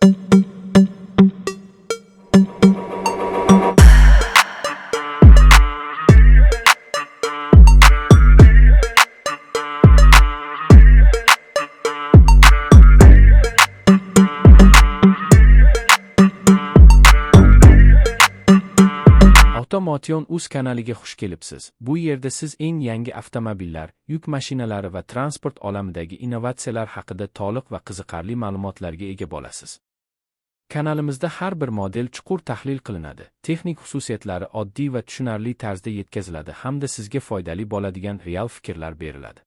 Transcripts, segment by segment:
Automotion.uz kanaliga xush kelibsiz. Bu yerda siz eng yangi avtomobillar, yuk mashinalari va transport olamidagi innovatsiyalar haqida to'liq va qiziqarli ma'lumotlarga ega bo'lasiz. Kanalimizda har bir model chuqur tahlil qilinadi, texnik xususiyatlari oddiy va tushunarli tarzda yetkaziladi hamda sizga foydali bo'ladigan real fikrlar beriladi.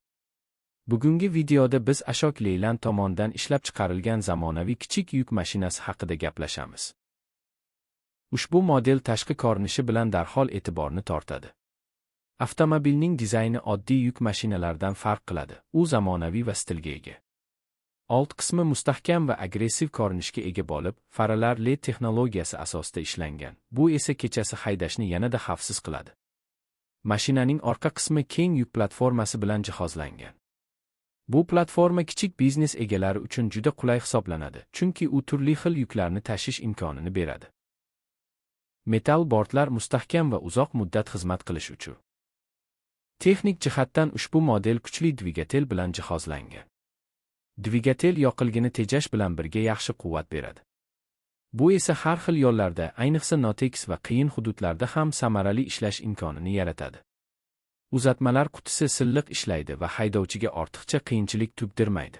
Bugungi videoda biz Ashok Leyland tomonidan ishlab chiqarilgan zamonaviy kichik yuk mashinasi haqida gaplashamiz. Ushbu model tashqi ko'rinishi bilan darhol e'tiborni tortadi. Avtomobilning dizayni oddiy yuk mashinalaridan farq qiladi. U zamonaviy va stilga ega. Old qismi mustahkam va agressiv ko'rinishga ega bo'lib, faralar LED texnologiyasi asosida ishlangan. Bu esa kechasi haydashni yanada xavfsiz qiladi. Mashinaning orqa qismi keng yuk platformasi bilan jihozlangan. Bu platforma kichik biznes egalari uchun juda qulay hisoblanadi, chunki u turli xil yuklarni tashish imkonini beradi. Metal bordlar mustahkam va uzoq muddat xizmat qilish uchun. Texnik jihatdan ushbu model kuchli dvigatel bilan jihozlangan. Dvigatel yoqilg'ini tejash bilan birga yaxshi quvvat beradi. Bu esa har xil yo'llarda, ayniqsa notekis va qiyin hududlarda ham samarali ishlash imkonini yaratadi. Uzatmalar qutisi silliq ishlaydi va haydovchiga ortiqcha qiyinchilik tug'dirmaydi.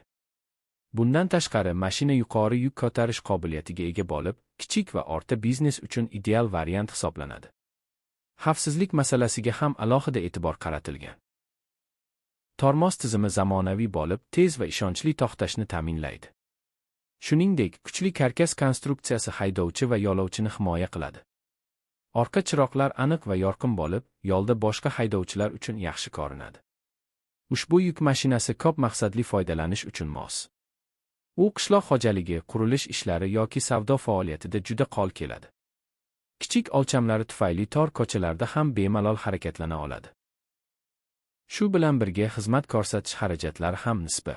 Bundan tashqari, mashina yuqori yuk ko'tarish qobiliyatiga ega bo'lib, kichik va o'rta biznes uchun ideal variant hisoblanadi. Xavfsizlik masalasiga ham alohida e'tibor qaratilgan. Tormoz tizimi zamonaviy bo'lib, tez va ishonchli to'xtashni ta'minlaydi. Shuningdek, kuchli karkas konstruksiyasi haydovchi va yo'lovchini himoya qiladi. Orqa chiroqlar aniq va yorqin bo'lib, yo'lda boshqa haydovchilar uchun yaxshi ko'rinadi. Ushbu yuk mashinasi ko'p maqsadli foydalanish uchun mos. U qishloq xo'jaligi, qurilish ishlari yoki savdo faoliyatida juda qo'l keladi. Kichik o'lchamlari tufayli tor ko'chalarda ham bemalol harakatlana oladi. Shu bilan birga xizmat ko'rsatish xarajatlari ham nisbi.